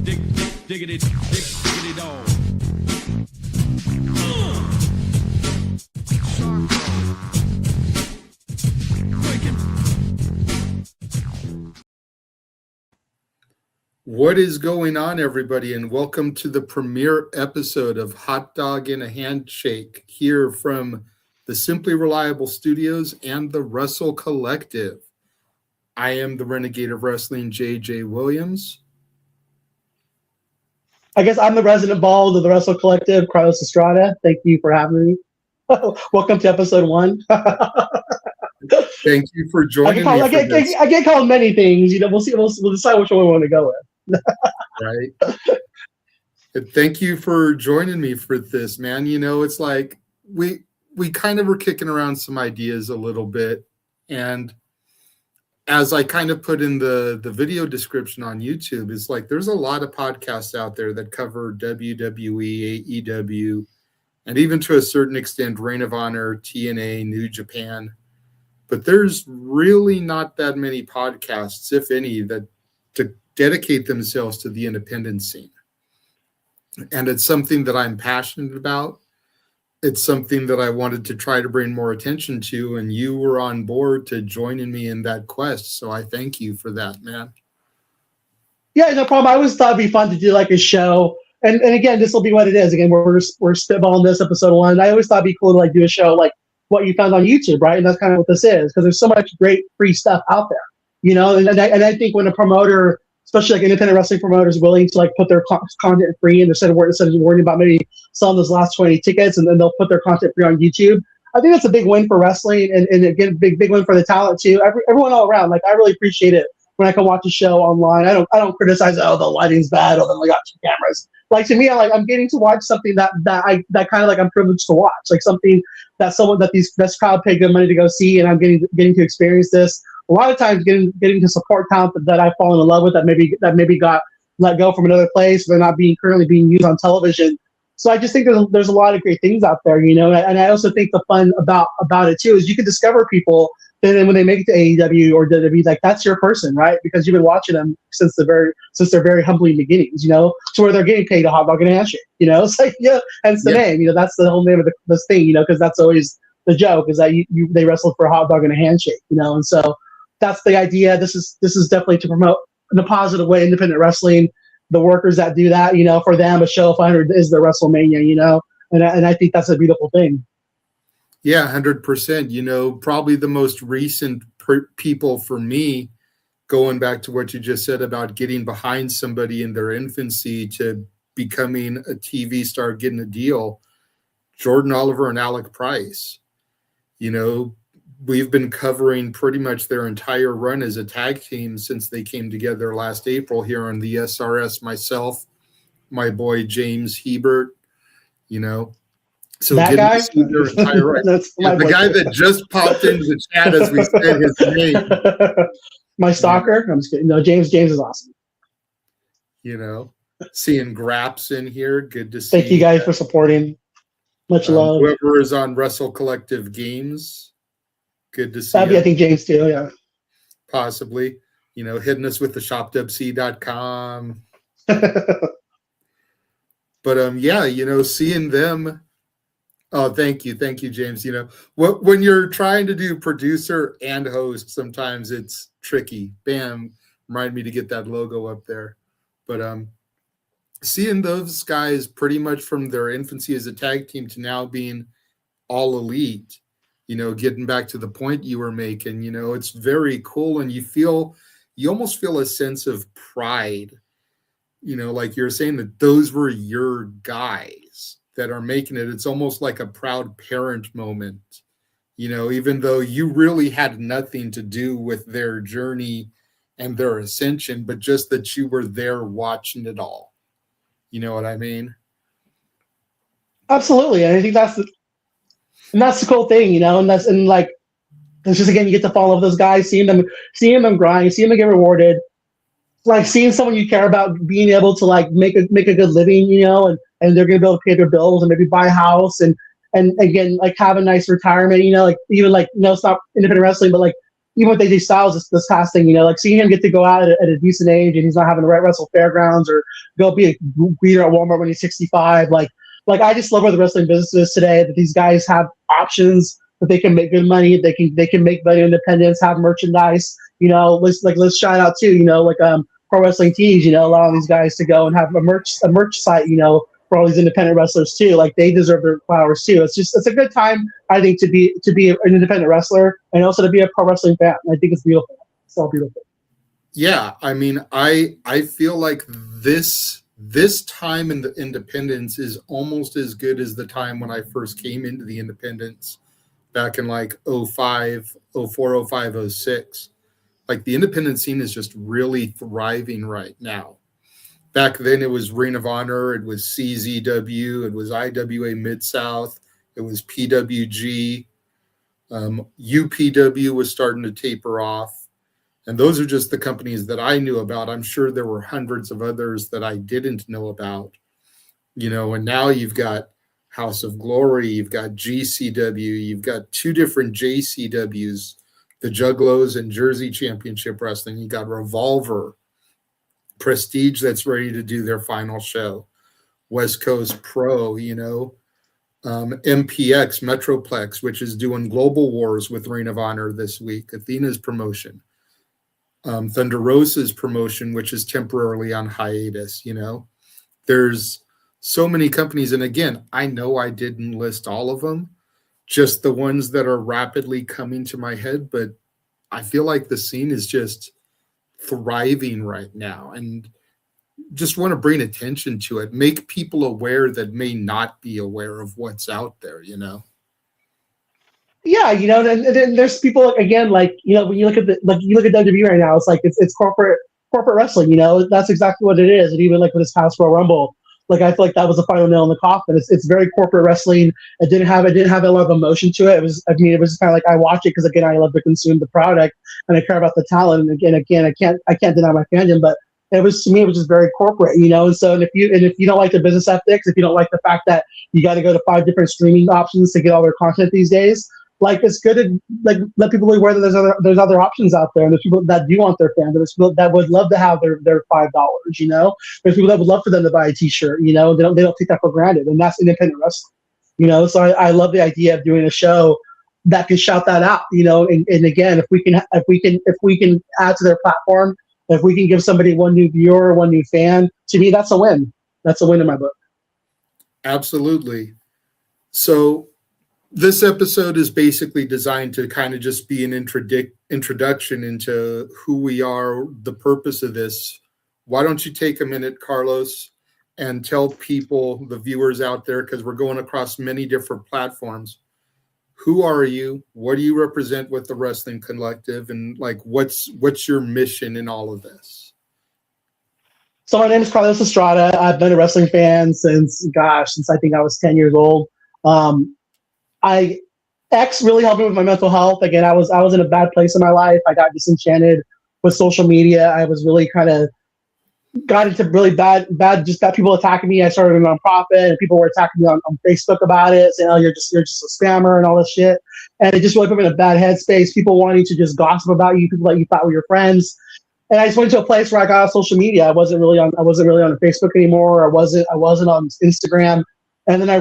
Diggity dog. What is going on, everybody, and welcome to the premiere episode of Hot Dog and a Handshake here from the Simply Reliable Studios and the Wrestle Collective. I am the Renegade of Wrestling, J.J. Williams. I guess I'm the resident bald of the Wrestle Collective, Carlos Estrada. Thank you for having me. Welcome to episode 1. Thank you for joining me. I get called many things. You know, we'll see. We'll decide which one we want to go with. Right. Thank you for joining me for this, man. You know, it's like we kind of were kicking around some ideas a little bit, and as I kind of put in the video description on YouTube, it's like there's a lot of podcasts out there that cover WWE, AEW, and even to a certain extent Ring of Honor, TNA, New Japan. But there's really not that many podcasts, if any, that to dedicate themselves to the independent scene. And it's something that I'm passionate about. It's something that I wanted to try to bring more attention to, and you were on board to joining me in that quest. So I thank you for that, man. Yeah, no problem. I always thought it'd be fun to do like a show. And again, this will be what it is. Again, we're spitballing this episode 1. And I always thought it'd be cool to like do a show like what you found on YouTube, right? And that's kind of what this is, because there's so much great free stuff out there, you know? And I think when a promoter, especially like independent wrestling promoters, willing to like put their content free, and instead of worrying about maybe selling those last 20 tickets, and then they'll put their content free on YouTube. I think that's a big win for wrestling, and again, big win for the talent too. Everyone all around. Like, I really appreciate it when I can watch a show online. I don't criticize, oh, the lighting's bad, or they got 2 cameras. Like, to me, I'm getting to watch something that kind of like I'm privileged to watch, like something that this crowd paid good money to go see, and I'm getting to experience this. A lot of times getting to support talent that I've fallen in love with that maybe got let go from another place. They're not currently being used on television. So I just think there's a lot of great things out there, you know. And I also think the fun about it too is you can discover people, and then when they make it to AEW or WWE, like that's your person, right? Because you've been watching them since their very humbling beginnings, you know, to where they're getting paid a hot dog and a handshake, you know. It's like, yeah, hence the name, you know. That's the whole name of this thing, you know, because that's always the joke is that they wrestled for a hot dog and a handshake, you know. And so that's the idea. This is definitely to promote in a positive way independent wrestling. The workers that do that, you know, for them, a show of 100 is their WrestleMania, you know, and I think that's a beautiful thing. Yeah, 100%. You know, probably the most recent people for me, going back to what you just said about getting behind somebody in their infancy to becoming a TV star, getting a deal, Jordan Oliver and Alec Price. You know, we've been covering pretty much their entire run as a tag team since they came together last April here on the SRS. Myself, my boy James Hebert, you know. So that guy? Their entire run. The guy that just popped into the chat as we said his name. My stalker? I'm just kidding. No, James is awesome. You know, seeing Graps in here, good to see. Thank you guys for supporting. Much love. Whoever is on Wrestle Collective Games, good to see. That'd be, I think, James too, yeah. Possibly. You know, hitting us with the shopwc.com. But yeah, you know, seeing them. Oh, thank you, James. You know, when you're trying to do producer and host, sometimes it's tricky. Bam, remind me to get that logo up there. But seeing those guys pretty much from their infancy as a tag team to now being all elite, you know, getting back to the point you were making, you know, it's very cool, and you almost feel a sense of pride, you know, like you're saying that those were your guys that are making it. It's almost like a proud parent moment, you know, even though you really had nothing to do with their journey and their ascension, but just that you were there watching it all. You know what I mean? Absolutely. And I think that's the cool thing, you know, and it's just, again, you get to follow those guys, seeing them grind, seeing them get rewarded, like seeing someone you care about being able to like make a good living, you know, and they're going to be able to pay their bills and maybe buy a house and again, like have a nice retirement, you know, like even like, you know, it's not independent wrestling, but like even with AJ Styles this past thing, like seeing him get to go out at a decent age and he's not having to wrestle fairgrounds or go be a greeter at Walmart when he's 65. Like I just love where the wrestling business is today, that these guys have options, that they can make good money, they can make money independence, have merchandise, let's shout out too, Pro Wrestling Tees, allowing these guys to go and have a merch site, for all these independent wrestlers too. Like they deserve their flowers too. It's a good time, I think, to be an independent wrestler and also to be a pro wrestling fan. I think it's beautiful. It's all beautiful. Yeah, I mean, I feel like this time in the independence is almost as good as the time when I first came into the independence back in like 05, 04, 05, 06. Like the independent scene is just really thriving right now. Back then it was Ring of Honor, it was CZW, it was IWA Mid-South, it was PWG, UPW was starting to taper off. And those are just the companies that I knew about. I'm sure there were hundreds of others that I didn't know about. And now you've got House of Glory, you've got GCW, you've got two different JCWs, the Juggalos and Jersey Championship Wrestling. You got Revolver, Prestige that's ready to do their final show, West Coast Pro, MPX, Metroplex, which is doing Global Wars with Ring of Honor this week, Athena's promotion, Thunder Rosa's promotion, which is temporarily on hiatus. There's so many companies. And again, I know I didn't list all of them, just the ones that are rapidly coming to my head, but I feel like the scene is just thriving right now, and just want to bring attention to it, make people aware that may not be aware of what's out there. Yeah, and there's people again, when you look at WWE right now, it's like it's corporate wrestling. That's exactly what it is. And even like with this past Royal Rumble, like I feel like that was the final nail in the coffin. It's very corporate wrestling. It didn't have a lot of emotion to it. It was just kind of like I watch it because again I love to consume the product and I care about the talent. And again I can't deny my fandom, but it was just very corporate, And so if you don't like the business ethics, if you don't like the fact that you got to go to 5 different streaming options to get all their content these days, like it's good to like let people be aware that there's other options out there, and there's people that do want their fandom. There's people that would love to have their $5. There's people that would love for them to buy a T-shirt. They don't take that for granted, and that's independent wrestling. So I love the idea of doing a show that can shout that out. And again, if we can add to their platform, if we can give somebody one new viewer, one new fan, to me that's a win. That's a win in my book. Absolutely. So this episode is basically designed to kind of just be an introduction into who we are, the purpose of this. Why don't you take a minute, Carlos, and tell people, the viewers out there, because we're going across many different platforms, who are you? What do you represent with the Wrestling Collective? And like, what's your mission in all of this? So my name is Carlos Estrada. I've been a wrestling fan since I think I was 10 years old. X really helped me with my mental health. Again, I was in a bad place in my life. I got disenchanted with social media. I was really kind of got into really bad, just that people attacking me. I started a nonprofit and people were attacking me on Facebook about it, saying, "Oh, you're just a spammer" and all this shit. And it just really put me in a bad headspace. People wanting to just gossip about you, people that you thought were your friends. And I just went to a place where I got off social media. I wasn't really on Facebook anymore. I wasn't on Instagram. And then I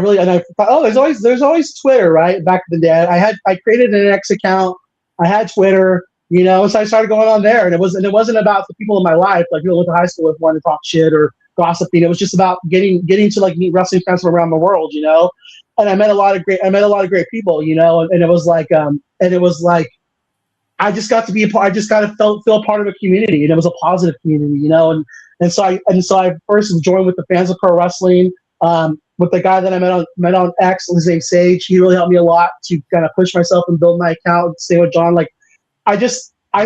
thought, oh, there's always Twitter, right? Back in the day, I created an X account. I had Twitter, so I started going on there, and it wasn't about the people in my life, like people I went to high school with, wanting to talk shit or gossiping. It was just about getting to like meet wrestling fans from around the world, And I met a lot of great people, and it was like, I just got to be I just got to feel part of a community, and it was a positive community, And so I first joined with the fans of pro wrestling. With the guy that I met on X, his name's Sage. He really helped me a lot to kind of push myself and build my account. Stay with John. Like, I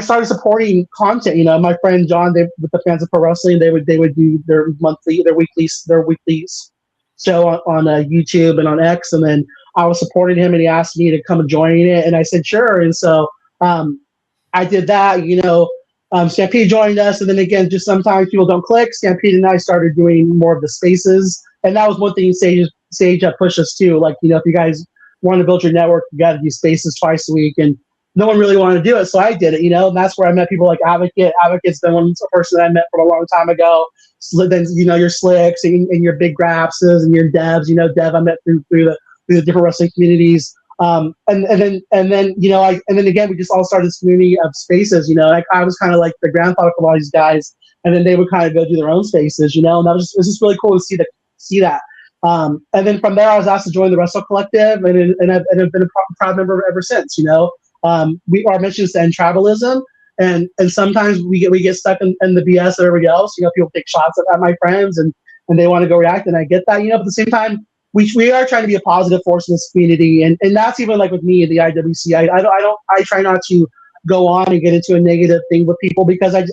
started supporting content. My friend John, with the fans of pro wrestling, they would do their weekly show on YouTube and on X, and then I was supporting him, and he asked me to come and join it, and I said sure. And so I did that. Stampede joined us, and then again, just sometimes people don't click. Stampede and I started doing more of the spaces. And that was one thing Sage pushed us to. Like, if you guys want to build your network, you got to do spaces twice a week. And no one really wanted to do it, so I did it, and that's where I met people like Advocate. Advocate's been a person that I met from a long time ago. So then, your Slicks and your Big Grapses and your Devs. Dev I met through the different wrestling communities. And then again, we just all started this community of spaces. Like I was kind of like the grandfather for a lot of these guys, and then they would kind of go do their own spaces. And that was just really cool to see that. And then from there, I was asked to join the Wrestle Collective, and I've been a proud member ever since. Our mission is to end tribalism, and sometimes we get stuck in the BS of everybody else. People take shots at my friends, and they want to go react, and I get that. But at the same time, we are trying to be a positive force in this community, and that's even like with me in the IWC. I try not to go on and get into a negative thing with people, because I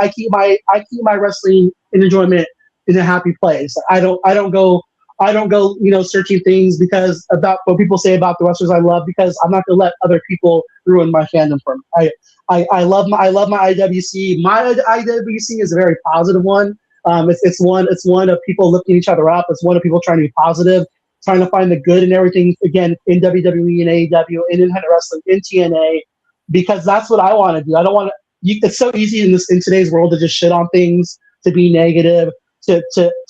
keep my wrestling enjoyment in a happy place. I don't go searching things because about what people say about the wrestlers I love, because I'm not gonna let other people ruin my fandom for me. I love my IWC. My IWC is a very positive one. It's one of people lifting each other up. It's one of people trying to be positive, trying to find the good in everything. Again, in WWE and AEW, in independent wrestling, in TNA, because that's what I want to do. I don't want to. It's so easy in today's world to just shit on things, to be negative, to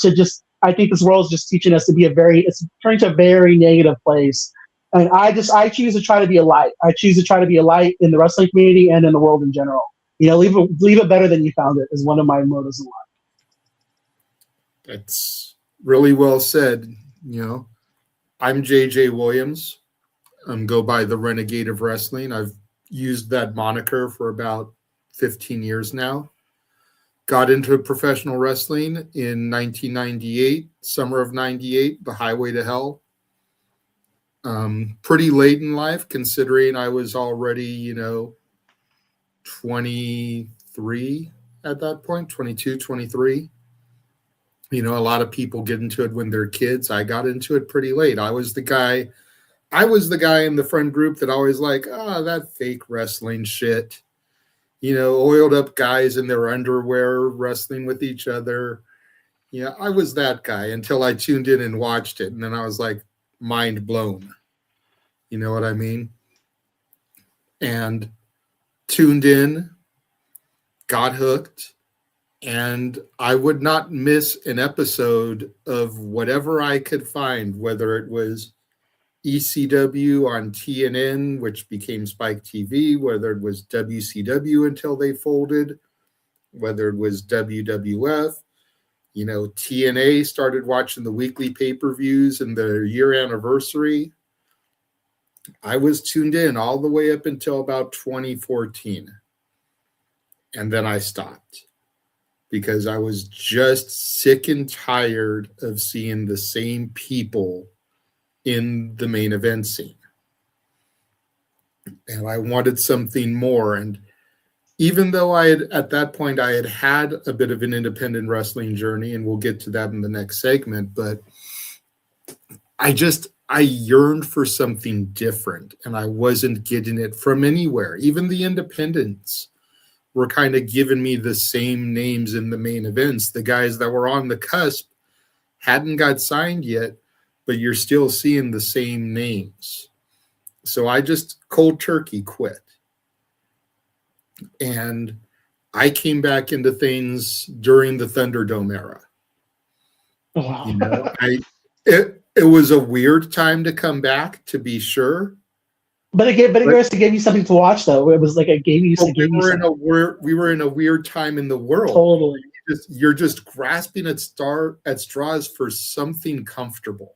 just. I think this world is just teaching us to be it's turning to a very negative place. And I choose to try to be a light. I choose to try to be a light in the wrestling community and in the world in general. Leave it better than you found it is one of my motives in life. That's really well said. I'm J.J. Williams. Go by the Renegade of Wrestling. I've used that moniker for about 15 years now. Got into professional wrestling in 1998, summer of 98, the highway to hell. Pretty late in life, considering I was already, 23 at that point, 22, 23. A lot of people get into it when they're kids. I got into it pretty late. I was the guy in the friend group that always like, that fake wrestling shit. Oiled up guys in their underwear wrestling with each other. I was that guy until I tuned in and watched it. And then I was like, mind blown. You know what I mean? And tuned in, got hooked, and I would not miss an episode of whatever I could find, whether it was ECW on TNN, which became Spike TV, whether it was WCW until they folded, whether it was WWF, TNA started watching the weekly pay-per-views and their year anniversary. I was tuned in all the way up until about 2014. And then I stopped because I was just sick and tired of seeing the same people in the main event scene. And I wanted something more. And even though at that point I had a bit of an independent wrestling journey, and we'll get to that in the next segment, but I yearned for something different, and I wasn't getting it from anywhere. Even the independents were kind of giving me the same names in the main events. The guys that were on the cusp hadn't got signed yet, but you're still seeing the same names. So I just cold turkey quit. And I came back into things during the Thunderdome era. Wow. It was a weird time to come back, to be sure. But it gave you something to watch, though. It was like it gave you. We were in a weird time in the world. Totally. You're just grasping at straws for something comfortable.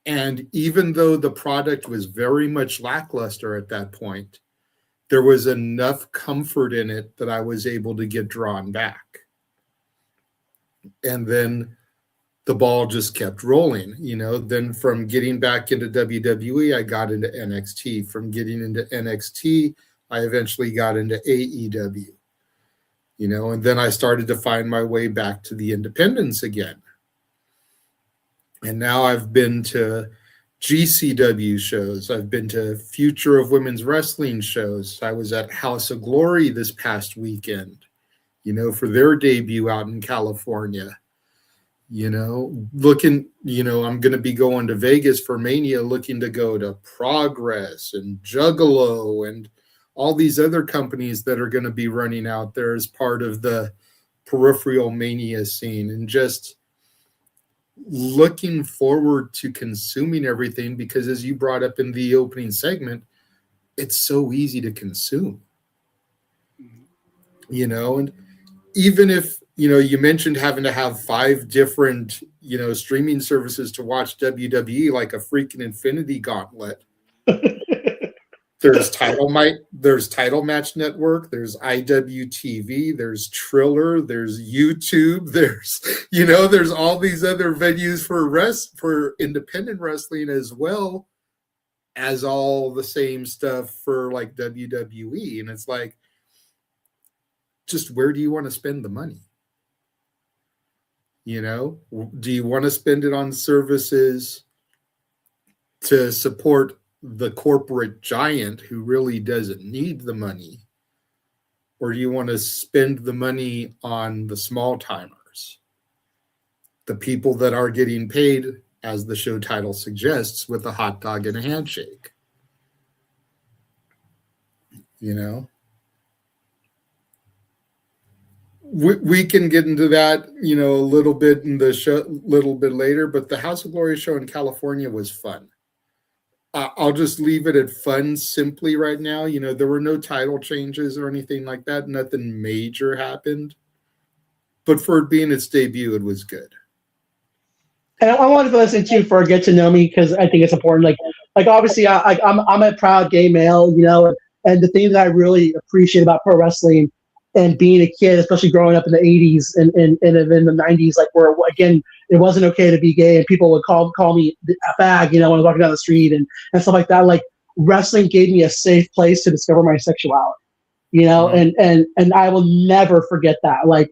And even though the product was very much lackluster at that point, there was enough comfort in it that I was able to get drawn back. And then the ball just kept rolling, Then from getting back into WWE, I got into NXT. From getting into NXT, I eventually got into AEW, and then I started to find my way back to the independents again. And now I've been to GCW shows. I've been to Future of Women's Wrestling shows. I was at House of Glory this past weekend, for their debut out in California. Looking, I'm going to be going to Vegas for Mania, looking to go to Progress and Juggalo and all these other companies that are going to be running out there as part of the peripheral Mania scene, and just looking forward to consuming everything, because as you brought up in the opening segment, it's so easy to consume, and even if, you mentioned having to have 5 different, streaming services to watch WWE, like a freaking Infinity Gauntlet. There's Title Match Network, there's IWTV, there's Triller, there's YouTube, there's all these other venues for independent wrestling, as well as all the same stuff for like WWE. And it's like, just where do you want to spend the money? Do you want to spend it on services to support the corporate giant who really doesn't need the money? Or do you want to spend the money on the small timers, the people that are getting paid, as the show title suggests, with a hot dog and a handshake? We can get into that, a little bit in the show, little bit later, but the House of Glory show in California was fun. I'll just leave it at fun simply right now. There were no title changes or anything like that. Nothing major happened. But for it being its debut, it was good. And I wanted to listen to for Get to Know Me, because I think it's important. Like obviously, I'm a proud gay male, and the thing that I really appreciate about pro wrestling and being a kid, especially growing up in the 80s and in the 90s, like where, again, it wasn't okay to be gay, and people would call me a fag, when I was walking down the street and stuff like that. Like, wrestling gave me a safe place to discover my sexuality, mm-hmm. and I will never forget that. Like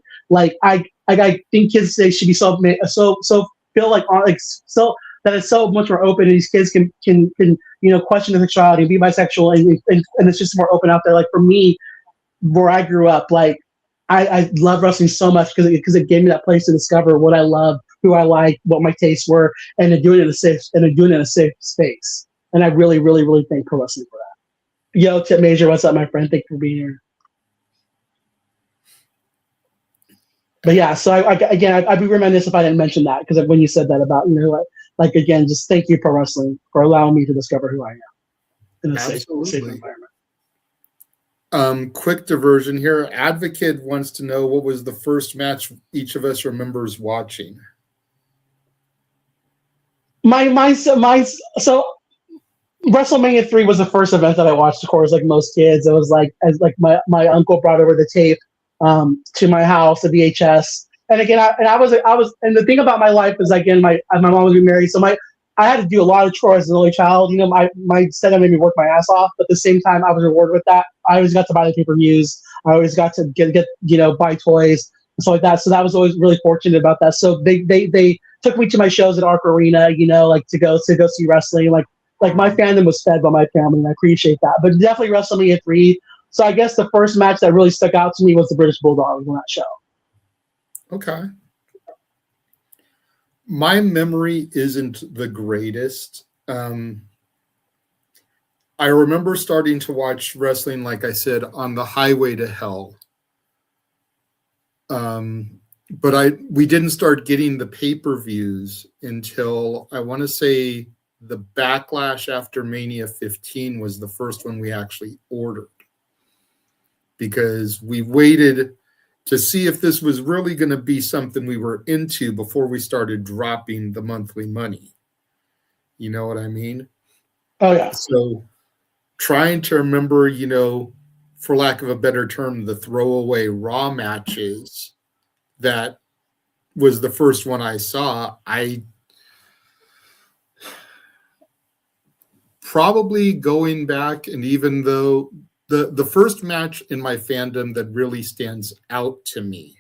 I think kids today should be so feel like so that it's so much more open, and these kids can question their sexuality and be bisexual, and it's just more open out there. Like, for me, where I grew up, like I love wrestling so much because it gave me that place to discover what I love, who I like, what my tastes were, and to do it in a safe space. And I really, really, really thank pro wrestling for that. Yo, Tip Major, what's up, my friend? Thank you for being here. But yeah, so I'd be remiss if I didn't mention that, because when you said that about, like again, just thank you, pro wrestling, for allowing me to discover who I am in a safe environment. Quick diversion here. Advocate wants to know, what was the first match each of us remembers watching? So WrestleMania 3 was the first event that I watched, of course, like most kids. It was like, my uncle brought over the tape to my house, the VHS. And again, I was, and the thing about my life is, again, my mom was married, so I had to do a lot of chores as an only child. My stepdad made me work my ass off, but at the same time, I was rewarded with that. I always got to buy the pay-per-views. I always got to get buy toys and stuff like that. So that was always really fortunate about that. So they took me to my shows at Arc Arena, like to go see wrestling. Like my fandom was fed by my family, and I appreciate that. But definitely WrestleMania 3. So I guess the first match that really stuck out to me was the British Bulldogs on that show. Okay. My memory isn't the greatest. I remember starting to watch wrestling, like I said, on the highway to hell. But we didn't start getting the pay-per-views until, I want to say, the Backlash after Mania 15 was the first one we actually ordered, because we waited to see if this was really going to be something we were into before we started dropping the monthly money. You know what I mean? Oh, yeah. So trying to remember, for lack of a better term, the throwaway Raw matches, that was the first one I saw. I probably, going back, and even though the first match in my fandom that really stands out to me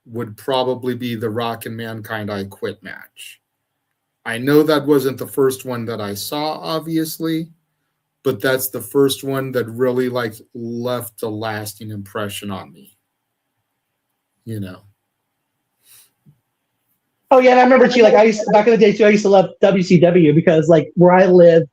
would probably be the Rock and Mankind I Quit match. I know that wasn't the first one that I saw, obviously, but that's the first one that really left a lasting impression on me. Oh yeah, and I remember too. Like back in the day too. I used to love WCW because like where I live,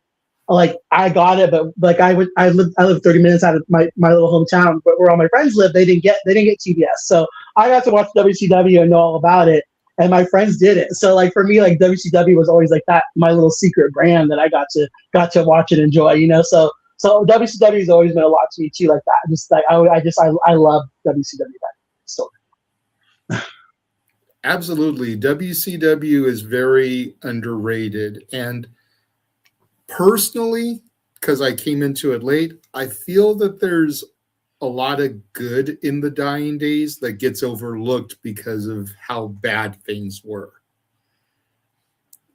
like I got it, but like I lived 30 minutes out of my little hometown, but where all my friends live, they didn't get TBS, so I got to watch WCW and know all about it, and my friends did it. So like for me, like WCW was always like that my little secret brand that I got to watch and enjoy, you know. So WCW has always meant a lot to me too, like that. Just like I love WCW back still. Absolutely. WCW is very underrated. And personally, because I came into it late, I feel that there's a lot of good in the dying days that gets overlooked because of how bad things were.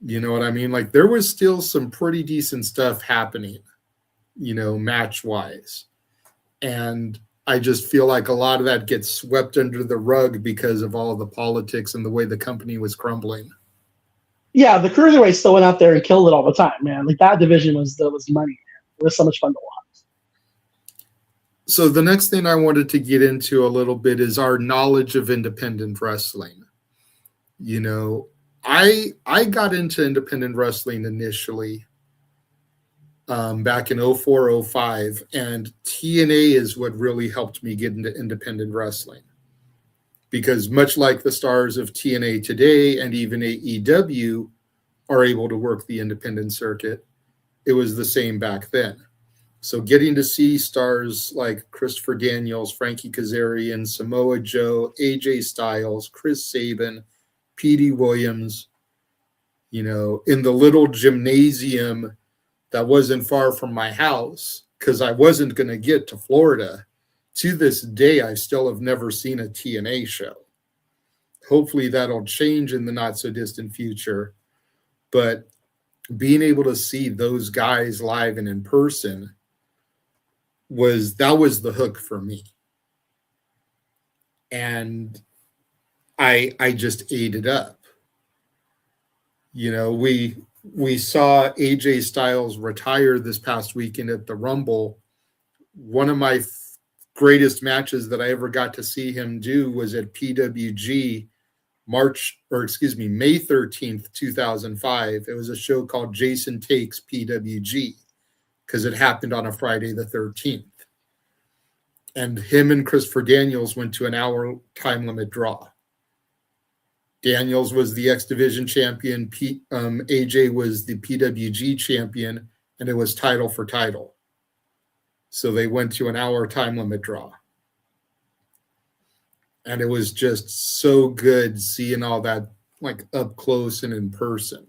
You know what I mean? Like there was still some pretty decent stuff happening, you know, match wise. And I just feel like a lot of that gets swept under the rug because of all the politics and the way the company was crumbling. Yeah, the cruiserweight still went out there and killed it all the time, man. Like that division was money. Man. It was so much fun to watch. So the next thing I wanted to get into a little bit is our knowledge of independent wrestling. You know, I got into independent wrestling initially back in 04, 05, and TNA is what really helped me get into independent wrestling. Because much like the stars of TNA today and even AEW are able to work the independent circuit, it was the same back then. So getting to see stars like Christopher Daniels, Frankie Kazarian, Samoa Joe, AJ Styles, Chris Sabin, Petey Williams, you know, in the little gymnasium that wasn't far from my house because I wasn't going to get to Florida. To this day, I still have never seen a TNA show. Hopefully that'll change in the not so distant future. But being able to see those guys live and in person was the hook for me. And I just ate it up. You know, we saw AJ Styles retire this past weekend at the Rumble. One of my greatest matches that I ever got to see him do was at PWG May 13th, 2005. It was a show called Jason Takes PWG because it happened on a Friday the 13th. And him and Christopher Daniels went to an hour time limit draw. Daniels was the X Division champion. AJ was the PWG champion, and it was title for title. So they went to an hour time limit draw. And it was just so good seeing all that like up close and in person.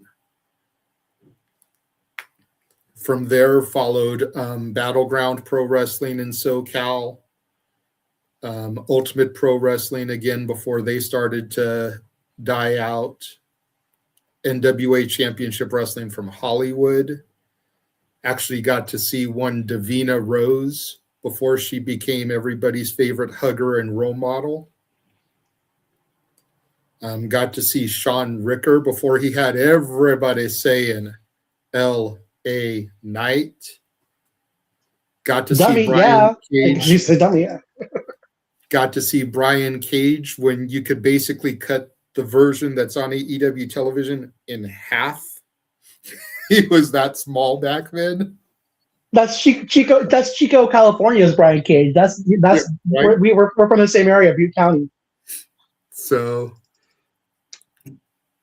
From there followed Battleground Pro Wrestling in SoCal, Ultimate Pro Wrestling again before they started to die out, NWA Championship Wrestling from Hollywood. Actually got to see one Davina Rose before she became everybody's favorite hugger and role model. Got to see Sean Ricker before he had everybody saying L.A. Knight. Got to Dummy, see Brian Cage. You said dummy, yeah. Got to see Brian Cage when you could basically cut the version that's on AEW television in half. He was that small back then. That's Chico. That's Chico, California's Brian Cage. That's Yeah, right? we're from the same area, Butte County. So,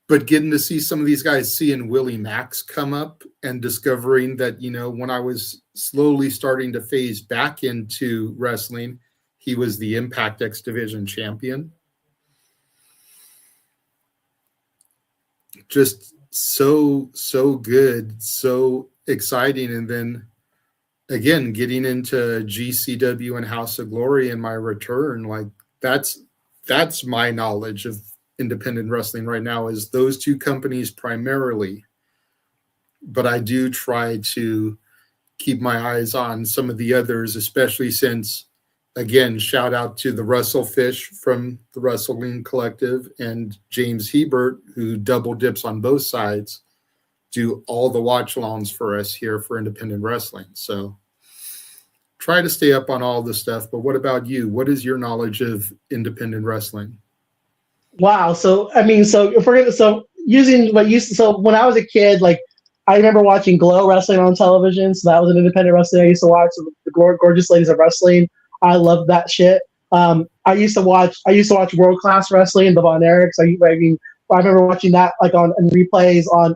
but getting to see some of these guys, seeing Willie Max come up and discovering that, you know, when I was slowly starting to phase back into wrestling, he was the Impact X Division champion. Just so good, so exciting. And then again, getting into GCW and House of Glory in my return, like that's my knowledge of independent wrestling right now, is those two companies primarily. But I do try to keep my eyes on some of the others, especially since, again, shout out to the Russell Fish from the Wrestling Collective and James Hebert, who double dips on both sides, do all the watch alongs for us here for independent wrestling. So try to stay up on all the stuff. But what about you? What is your knowledge of independent wrestling? Wow. So I mean, so if we're gonna so using what you so when I was a kid, like I remember watching Glow Wrestling on television. So that was an independent wrestling I used to watch. So the Gorgeous Ladies of Wrestling. I loved that shit. I used to watch World Class Wrestling, the Von Erichs. I remember watching that like on replays on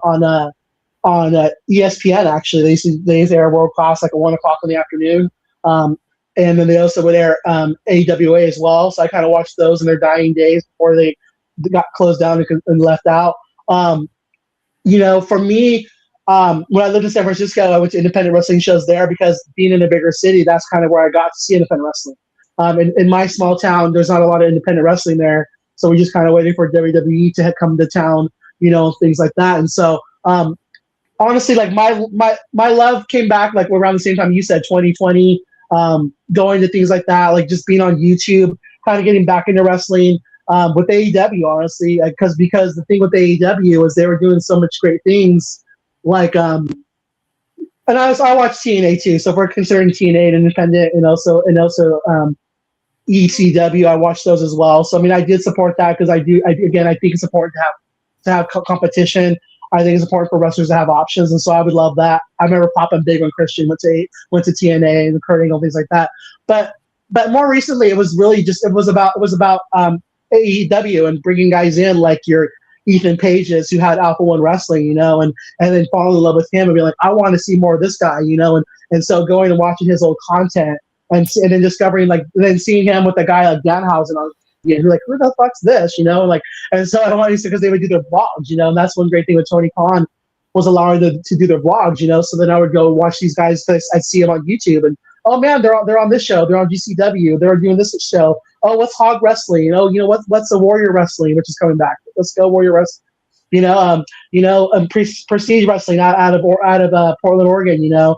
ESPN. Actually, they used to air World Class like at 1 o'clock in the afternoon. Um, and then they also would air AWA as well. So I kind of watched those in their dying days before they got closed down and left out. Um, for me, when I lived in San Francisco, I went to independent wrestling shows there because being in a bigger city, that's kind of where I got to see independent wrestling. In my small town, there's not a lot of independent wrestling there, so we just kind of waiting for WWE to come to town, things like that. And so, honestly, like my love came back like around the same time you said, 2020. Going to things like that, like just being on YouTube, kind of getting back into wrestling with AEW, honestly, because the thing with AEW is they were doing so much great things, like and I watched TNA too. So if we're considering TNA an independent and also ECW, I watched those as well. So I mean, I did support that because again, I think it's important to have competition. I think it's important for wrestlers to have options, and so I would love that. I remember popping big when Christian went to TNA and Kurt Angle, things like that. But more recently, it was about AEW and bringing guys in like your Ethan Pages who had Alpha One Wrestling, and then falling in love with him and be like, I want to see more of this guy, and so going and watching his old content and then discovering and then seeing him with a guy like Danhausen on. Yeah, you're like, who the fuck's this? And so I don't want to because they would do their vlogs, and that's one great thing with Tony Khan was allowing them to do their vlogs, So then I would go watch these guys because I'd see them on YouTube and oh man, they're on this show, they're on GCW, they're doing this show. Oh, what's Hog Wrestling? What's the Warrior Wrestling, which is coming back. Let's go Warrior Wrestling. Prestige Wrestling out of Portland, Oregon.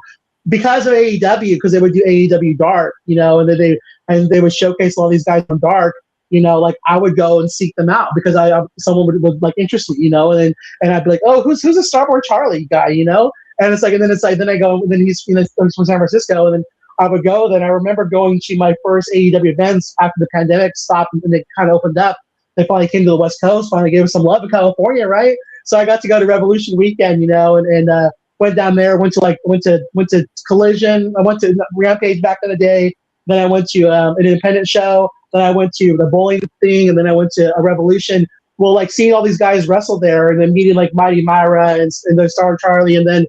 Because of AEW, because they would do AEW Dark, and then they would showcase all these guys on Dark. Like I would go and seek them out because someone would like interest me, and I'd be like, oh, who's a Starboard Charlie guy, and then I go, and then he's from San Francisco, and then I would go. Then I remember going to my first AEW events after the pandemic stopped and they kind of opened up. They finally came to the West Coast, finally gave us some love in California, right? So I got to go to Revolution Weekend, and went down there, went to Collision, I went to Rampage back in the day. Then I went to an independent show. Then I went to the bowling thing, and then I went to a Revolution. Well, like seeing all these guys wrestle there, and then meeting like Mighty Myra and the Star Charlie, and then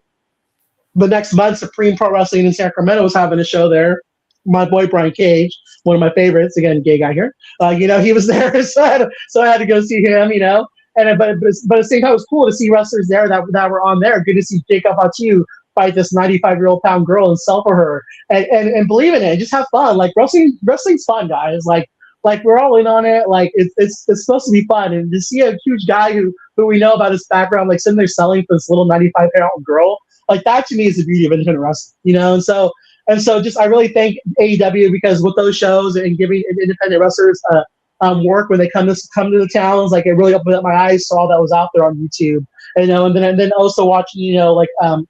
the next month, Supreme Pro Wrestling in Sacramento was having a show there. My boy Brian Cage, one of my favorites, again, gay guy here. He was there, so I had to go see him. But at the same time, it was cool to see wrestlers there that were on there. Good to see Jacob Fatu fight this 95-year-old pound girl and sell for her, and believe in it, just have fun. Like wrestling's fun, guys. Like we're all in on it. Like it's supposed to be fun, and to see a huge guy who we know about his background, like sitting there selling for this little 95-year-old girl, like that to me is the beauty of independent wrestling, and so just I really thank AEW because with those shows and giving independent wrestlers work when they come to the towns, like it really opened up my eyes, saw that was out there on YouTube, and then also watching, again,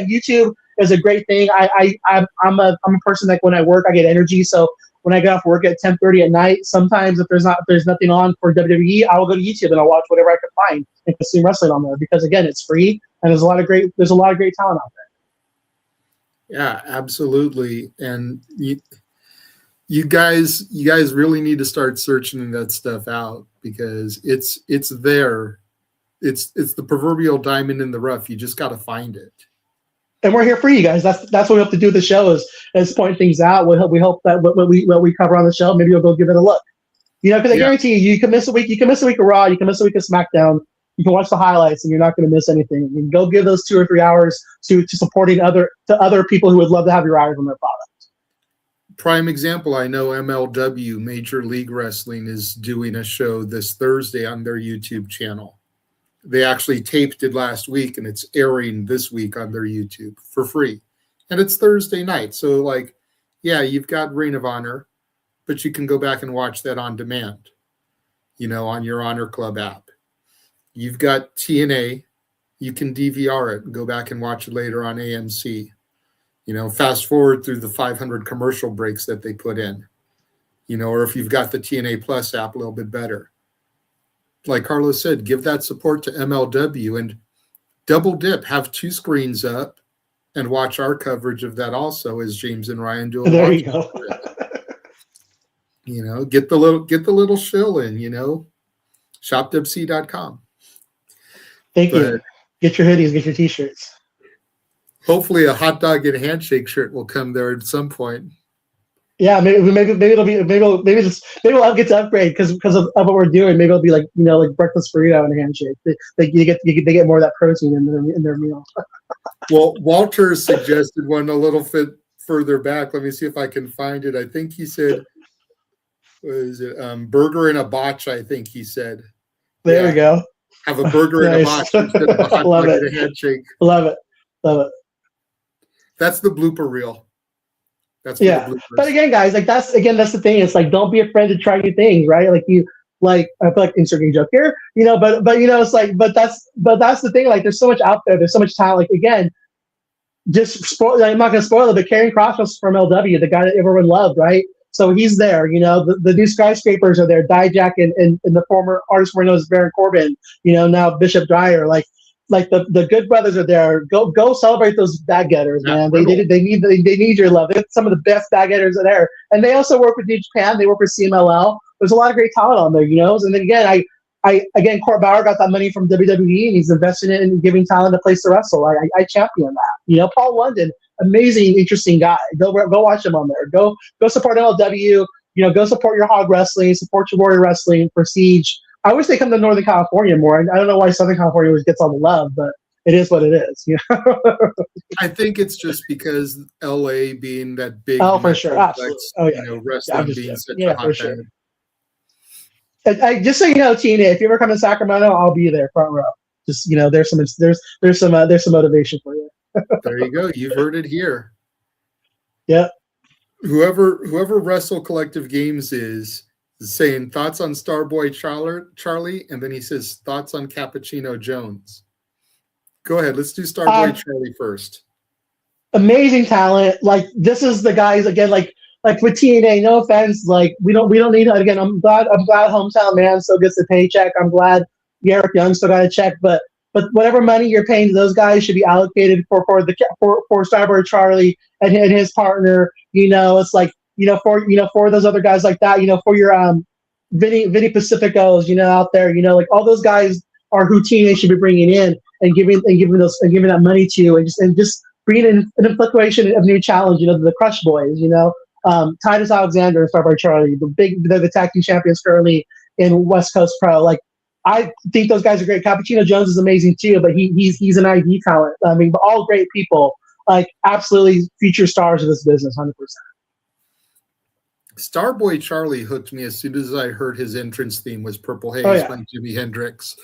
YouTube is a great thing. I'm a person that when I work I get energy, so when I get off work at 10:30 at night, sometimes if there's nothing on for WWE, I will go to YouTube and I'll watch whatever I can find and consume wrestling on there because again, it's free and there's a lot of great talent out there. Yeah, absolutely. And you guys really need to start searching that stuff out because it's there. It's the proverbial diamond in the rough. You just got to find it. And we're here for you guys. That's what we hope to do with the show is point things out. We hope that what we cover on the show, maybe you'll go give it a look. Because I guarantee you can miss a week. You can miss a week of Raw. You can miss a week of SmackDown. You can watch the highlights, and you're not going to miss anything. You can go give those 2 or 3 hours to supporting other people who would love to have your eyes on their product. Prime example, I know MLW, Major League Wrestling, is doing a show this Thursday on their YouTube channel. They actually taped it last week, and it's airing this week on their YouTube for free. And it's Thursday night. So, you've got Ring of Honor, but you can go back and watch that on demand, on your Honor Club app. You've got TNA. You can DVR it and go back and watch it later on AMC. Fast forward through the 500 commercial breaks that they put in, or if you've got the TNA Plus app, a little bit better. like Carlos said, give that support to MLW and double dip, have 2 screens up and watch our coverage of that also as James and Ryan do. There you go. Get the little shill in, shopwc.com. Thank you. Get your hoodies, get your t-shirts. Hopefully a hot dog and handshake shirt will come there at some point. Yeah, maybe it'll be maybe we'll get to upgrade because of what we're doing. Maybe it'll be like breakfast burrito and a handshake. They get more of that protein in their meal. Well, Walter suggested one a little bit further back. Let me see if I can find it. I think he said, what is it? Burger and a botch, I think he said. There we go. Have a burger and a botch instead of a hot dog and a handshake. Love it. That's the blooper reel. That's but again, guys, that's the thing. It's like, don't be afraid to try new things, right? Like I feel like inserting a joke here, but it's like, but that's the thing. Like, there's so much out there. There's so much talent. Like, again, I'm not going to spoil it, but Karrion Kross was from LW, the guy that everyone loved, right? So he's there. The new skyscrapers are there. Dijak and the former artist we're known as Baron Corbin. Now Bishop Dyer. Like the Good Brothers are there. Go celebrate those bag getters, man. They need your love. They're some of the best bag getters are there, and they also work with New Japan. They work with CMLL. There's a lot of great talent on there, And then again, Court Bauer got that money from WWE, and he's investing it in giving talent a place to wrestle. I champion that. Paul London, amazing, interesting guy. Go watch him on there. Go support MLW. Go support your Hog Wrestling. Support your Warrior Wrestling. Prestige. I wish they come to Northern California more. I don't know why Southern California always gets all the love, but it is what it is. I think it's just because LA being that big. Oh, for sure. Absolutely. Wrestling being such a hotbed. Sure. Just so you know, Tina, if you ever come to Sacramento, I'll be there front row. Just there's some motivation for you. There you go. You've heard it here. Yeah. Whoever Wrestle Collective Games is saying thoughts on Starboy Charlie, and then he says thoughts on Cappuccino Jones. Go ahead. Let's do Starboy Charlie first. Amazing talent. Like, this is the guys again. Like with TNA. No offense. Like, we don't need. Again, I'm glad Hometown Man still gets the paycheck. I'm glad Garrett Young still got a check. But whatever money you're paying to those guys should be allocated for Starboy Charlie and his partner. It's like. For those other guys like that, for your Vinny Pacificos, out there, like all those guys are who TNA should be bringing in and giving that money to, and just bringing in an infiltration of new challenge, the Crush Boys, Titus Alexander and Starboy Charlie, they're the tag team champions currently in West Coast Pro. Like, I think those guys are great. Cappuccino Jones is amazing too, but he's an ID talent. I mean, but all great people, like absolutely future stars of this business, 100%. Starboy Charlie hooked me as soon as I heard his entrance theme was Purple Haze by Jimi Hendrix.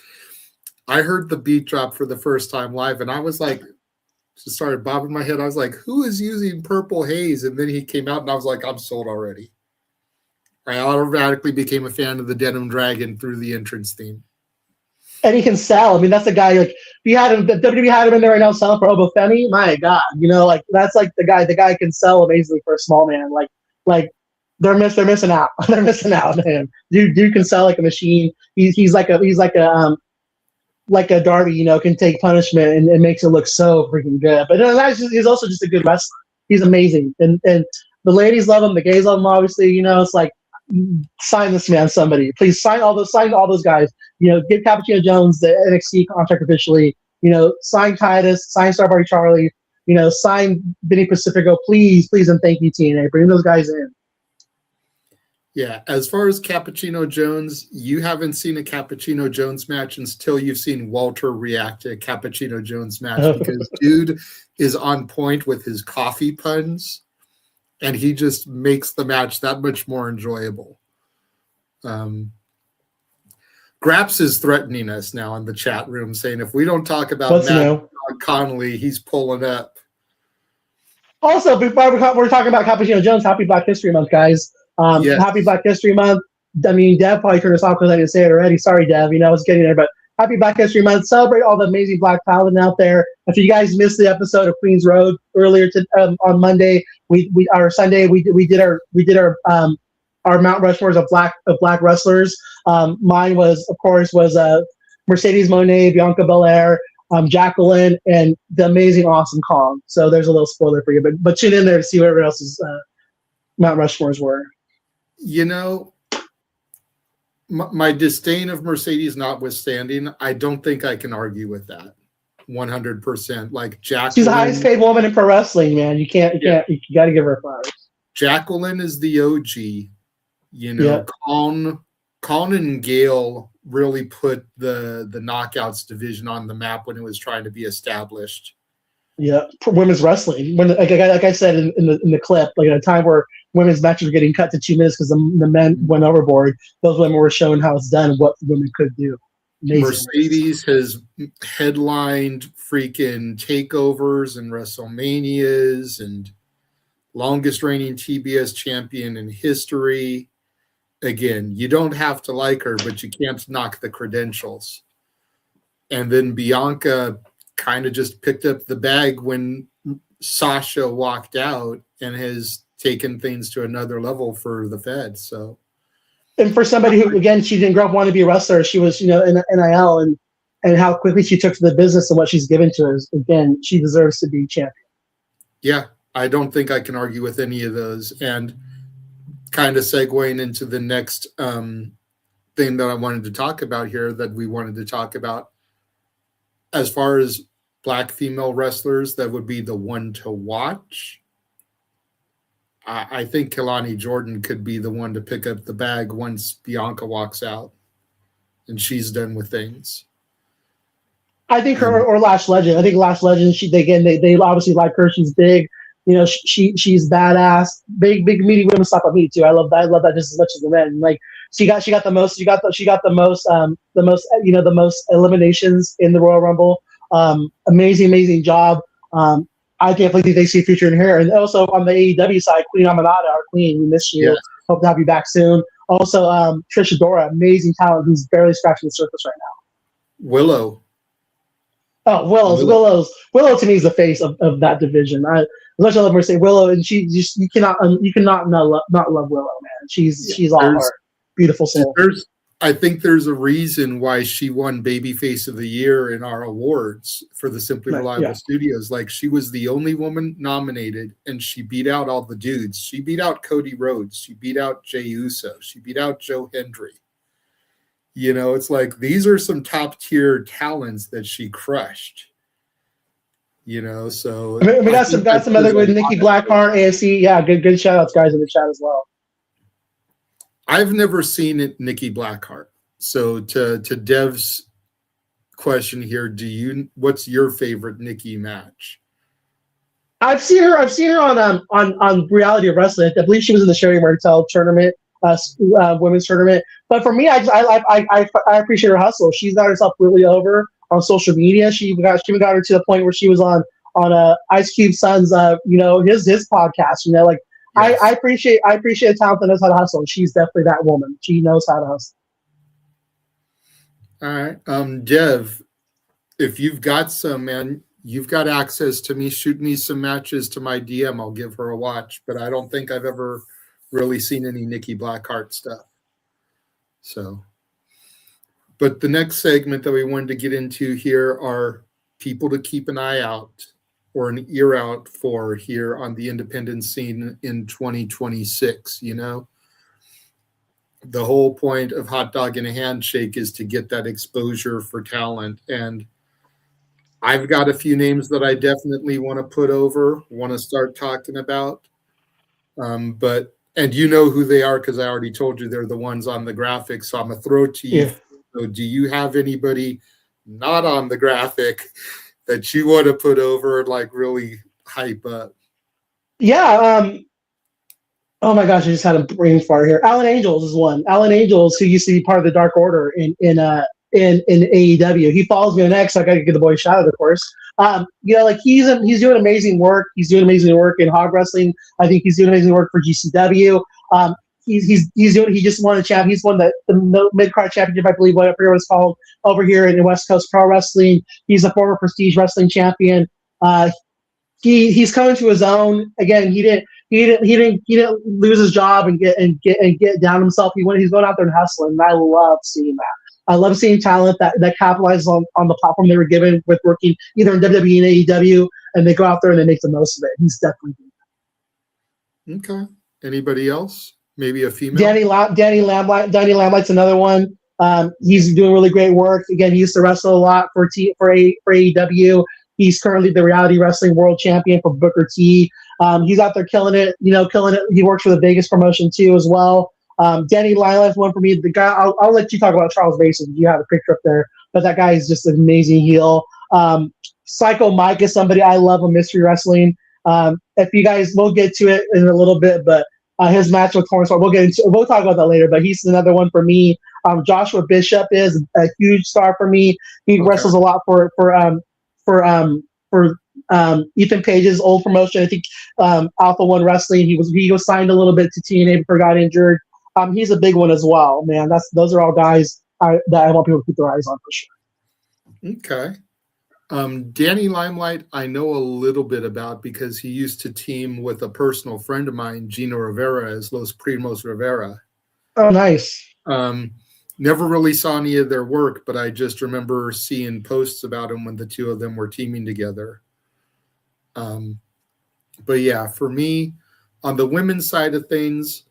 I heard the beat drop for the first time live, and I was like, just started bobbing my head. I was like, who is using Purple Haze? And then he came out, and I was like, I'm sold already. I automatically became a fan of the Denim Dragon through the entrance theme. And he can sell. I mean, that's the guy. Like, we had him. WWE had him in there right now selling for Obo Femi. My God, that's like the guy. The guy can sell amazingly for a small man. Like. They're missing out. They're missing out, man. Dude can sell like a machine. He's like a Darby, can take punishment and makes it look so freaking good. But he's also just a good wrestler. He's amazing, and the ladies love him. The gays love him. Obviously, it's like, sign this man, somebody. Please sign all those guys. Give Cappuccino Jones the NXT contract officially. Sign Titus. Sign Starboy Charlie. Sign Vinny Pacifico. Please, and thank you, TNA. Bring those guys in. Yeah, as far as Cappuccino Jones, you haven't seen a Cappuccino Jones match until you've seen Walter react to a Cappuccino Jones match, because dude is on point with his coffee puns, and he just makes the match that much more enjoyable. Graps is threatening us now in the chat room, saying if we don't talk about Matt Connolly, he's pulling up. Also, before we're talking about Cappuccino Jones, happy Black History Month, guys. Yes. Happy Black History Month. I mean, Dev probably turned us off because I didn't say it already. Sorry, Dev. I was getting there, but happy Black History Month. Celebrate all the amazing Black talent out there. If you guys missed the episode of Queens Road earlier on Monday, Sunday, we did our our Mount Rushmores of black wrestlers. Mine was, of course, Mercedes Moné, Bianca Belair, Jacqueline, and the amazing Awesome Kong. So there's a little spoiler for you, but tune in there to see what everyone else's Mount Rushmores were. You know, my disdain of Mercedes notwithstanding, I don't think I can argue with that 100%. Like Jacqueline, she's the highest paid woman in pro wrestling, man. You got to give her flowers. Jacqueline is the OG. You know, Colin and Gail really put the knockouts division on the map when it was trying to be established. Yeah, women's wrestling. When like I said in the clip, like at a time where women's matches were getting cut to 2 minutes because the men went overboard, those women were showing how it's done, what women could do. Amazing. Mercedes has headlined freaking takeovers and WrestleManias and longest reigning TBS champion in history. Again, you don't have to like her, but you can't knock the credentials. And then Bianca kind of just picked up the bag when Sasha walked out and has taken things to another level for the Fed. So, and for somebody who, again, she didn't grow up wanting to be a wrestler, she was, in NIL, and how quickly she took to the business and what she's given to us. Again, she deserves to be champion. Yeah, I don't think I can argue with any of those. And kind of segueing into the next thing that I wanted to talk about here, that we wanted to talk about, as far as black female wrestlers that would be the one to watch, I think Kelani Jordan could be the one to pick up the bag once Bianca walks out and she's done with things. I think her or Lash Legend. I think Lash Legend, they obviously like her. She's big. She's badass. Big meaty women stop at me too. I love that just as much as the men. Like she got the most eliminations in the Royal Rumble. Amazing job. I definitely think they see a future in her. And also on the AEW side, Queen Aminata, our queen, we miss you. Yes. Hope to have you back soon. Also, Trish Adora, amazing talent who's barely scratching the surface right now. Willow. Oh, Willow to me is the face of that division. As much as I love her, say Willow, and you cannot not love Willow, man. She's all heart, beautiful soul. I think there's a reason why she won Babyface of the Year in our awards for the Simply Reliable Studios. Like, she was the only woman nominated, and she beat out all the dudes. She beat out Cody Rhodes. She beat out Jey Uso. She beat out Joe Hendry. It's like these are some top tier talents that she crushed. So we got some other with Nikki Blackheart, ASC. Yeah, good shout outs, guys, in the chat as well. I've never seen Nikki Blackheart. So to Dev's question here, what's your favorite Nikki match? I've seen her on Reality of Wrestling. I believe she was in the Sherry Martel tournament, women's tournament. But for me, I appreciate her hustle. She's got herself really over on social media. She got her to the point where she was on Ice Cube's son's his podcast. Yes. I appreciate a talent that knows how to hustle. She's definitely that woman. She knows how to hustle. All right. Dev, if you've got some, man, you've got access to me. Shoot me some matches to my DM. I'll give her a watch. But I don't think I've ever really seen any Nikki Blackheart stuff. So, but the next segment that we wanted to get into here are people to keep an eye out or an ear out for here on the independent scene in 2026. The whole point of Hot Dog and a Handshake is to get that exposure for talent. And I've got a few names that I definitely want to put over, want to start talking about. And you know who they are because I already told you they're the ones on the graphic. So I'm going to throw it to you. Yeah. So do you have anybody not on the graphic that you want to put over and really hype up? Yeah. Oh my gosh, I just had a brain fart here. Alan Angels is one. Alan Angels, who used to be part of the Dark Order in AEW. He follows me on X, so I got to give the boy a shout out, of course. He's doing amazing work. He's doing amazing work in hog wrestling. I think he's doing amazing work for GCW. He just won a champ. He's won the mid-card championship, I believe, whatever it was called, over here in West Coast Pro Wrestling. He's a former Prestige Wrestling champion. He's coming to his own. Again, he didn't. He didn't lose his job and get down himself. He's going out there and hustling, and I love seeing that. I love seeing talent that capitalizes on the platform they were given with working either in WWE and AEW, and they go out there and they make the most of it. He's definitely doing that. Okay. Anybody else? Maybe a female? Danny Lamlight's another one. He's doing really great work. Again, he used to wrestle a lot for AEW. He's currently the Reality Wrestling World Champion for Booker T. He's out there killing it. He works for the Vegas promotion too as well. Danny Lamlight's one for me. The guy, I'll let you talk about Charles Mason. You have a picture up there, but that guy is just an amazing heel. Psycho Mike is somebody I love in Mystery Wrestling. If you guys, we'll get to it in a little bit, but his match with Hornswoggle, we'll talk about that later, but he's another one for me. Joshua Bishop is a huge star for me. He wrestles a lot for Ethan Page's old promotion. I think Alpha One Wrestling. He was signed a little bit to TNA before he got injured. He's a big one as well, man. Those are all guys that I want people to keep their eyes on for sure. Okay. Danny Limelight, I know a little bit about because he used to team with a personal friend of mine, Gino Rivera, as Los Primos Rivera. Oh, nice. Never really saw any of their work, but I just remember seeing posts about him when the two of them were teaming together. But yeah, for me, on the women's side of things,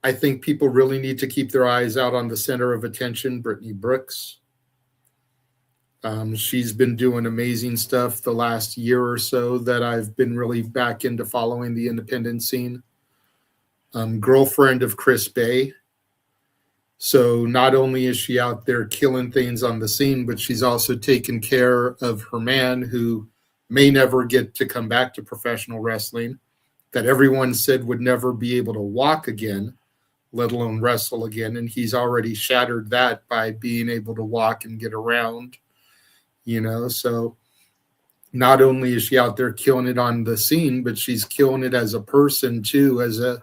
I think people really need to keep their eyes out on the center of attention, Brittany Brooks. She's been doing amazing stuff the last year or so that I've been really back into following the independent scene. Girlfriend of Chris Bay. So not only is she out there killing things on the scene, but she's also taking care of her man who may never get to come back to professional wrestling, that everyone said would never be able to walk again, let alone wrestle again. And he's already shattered that by being able to walk and get around. So not only is she out there killing it on the scene, but she's killing it as a person too, as a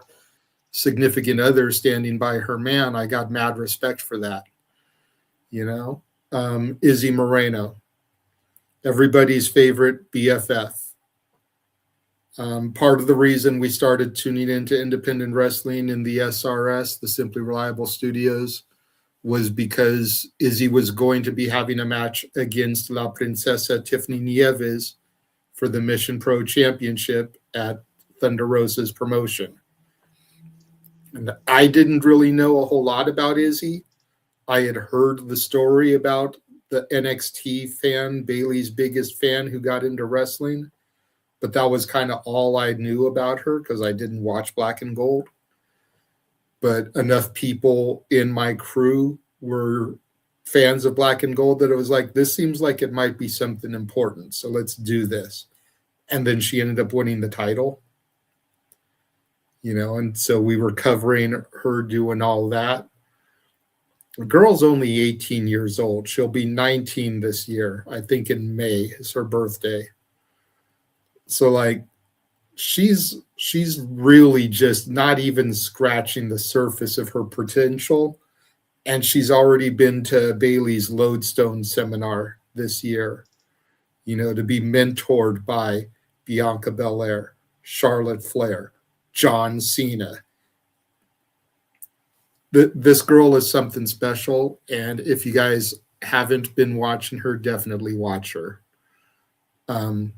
significant other standing by her man. I got mad respect for that. Izzy Moreno, everybody's favorite BFF. Part of the reason we started tuning into independent wrestling in the SRS, the Simply Reliable Studios, was because Izzy was going to be having a match against La Princesa Tiffany Nieves for the Mission Pro Championship at Thunder Rosa's promotion. And I didn't really know a whole lot about Izzy. I had heard the story about the NXT fan, Bailey's biggest fan, who got into wrestling, but that was kind of all I knew about her because I didn't watch Black and Gold. But enough people in my crew were fans of Black and Gold that it was like, this seems like it might be something important, so let's do this. And then she ended up winning the title. And so we were covering her doing all that. The girl's only 18 years old. She'll be 19 this year. I think in May is her birthday. So she's really just not even scratching the surface of her potential. And she's already been to Bailey's Lodestone seminar this year, to be mentored by Bianca Belair, Charlotte Flair, John Cena. This girl is something special, and if you guys haven't been watching her, definitely watch her. On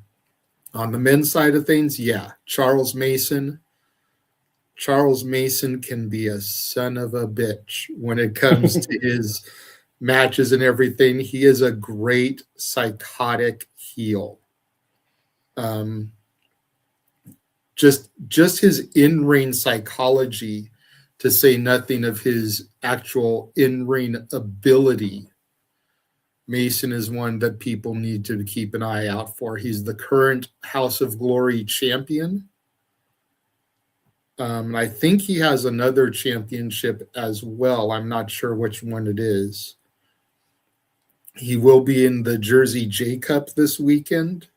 the men's side of things, yeah, Charles Mason. Charles Mason can be a son of a bitch when it comes to his matches and everything. He is a great psychotic heel. Just his in-ring psychology, to say nothing of his actual in-ring ability. Mason is one that people need to keep an eye out for. He's the current House of Glory champion. I think he has another championship as well. I'm not sure which one it is. He will be in the Jersey J Cup this weekend,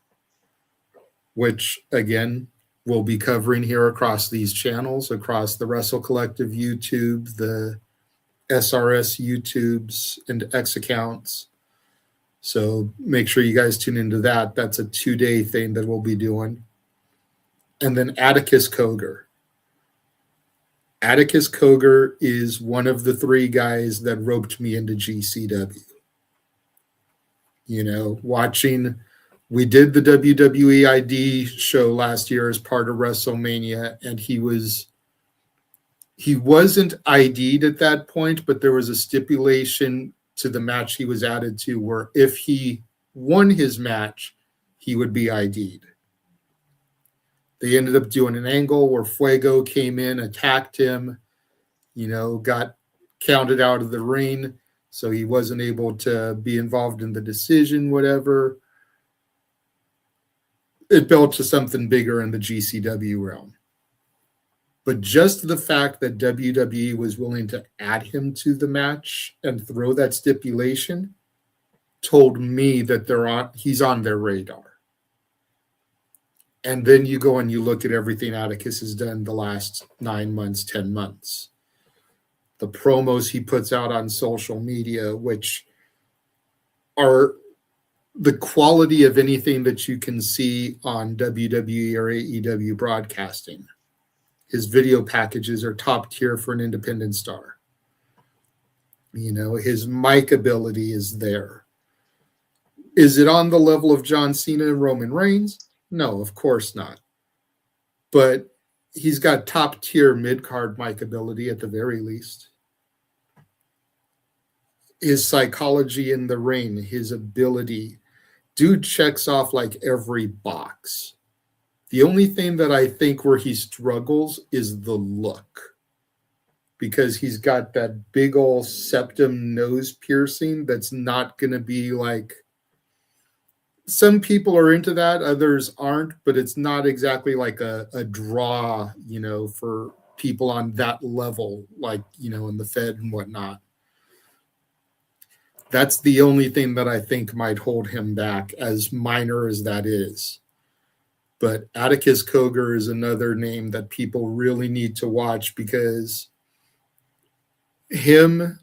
which, again, we'll be covering here across these channels, across the Wrestle Collective YouTube, the SRS YouTubes, and X accounts. So make sure you guys tune into that. That's a 2-day thing that we'll be doing. And then Atticus Cogar. Atticus Cogar is one of the three guys that roped me into GCW. You know, we did the WWE ID show last year as part of WrestleMania, and he wasn't ID'd at that point, but there was a stipulation to the match he was added to where if he won his match, he would be ID'd. They ended up doing an angle where Fuego came in, attacked him, you know, got counted out of the ring, so he wasn't able to be involved in the decision, whatever. It built to something bigger in the GCW realm. But just the fact that WWE was willing to add him to the match and throw that stipulation told me that he's on their radar. And then you go and you look at everything Atticus has done the last 9 months, 10 months. The promos he puts out on social media, which are the quality of anything that you can see on WWE or AEW broadcasting. His video packages are top tier for an independent star. You know, his mic ability is there. Is it on the level of John Cena and Roman Reigns? No, of course not. But he's got top tier mid-card mic ability at the very least. His psychology in the ring, his ability, dude checks off like every box. The only thing that I think where he struggles is the look, because he's got that big old septum nose piercing that's not going to be like, some people are into that, others aren't, but it's not exactly like a draw, you know, for people on that level, like, you know, in the Fed and whatnot. That's the only thing that I think might hold him back, as minor as that is. But Atticus Cogar is another name that people really need to watch, because him,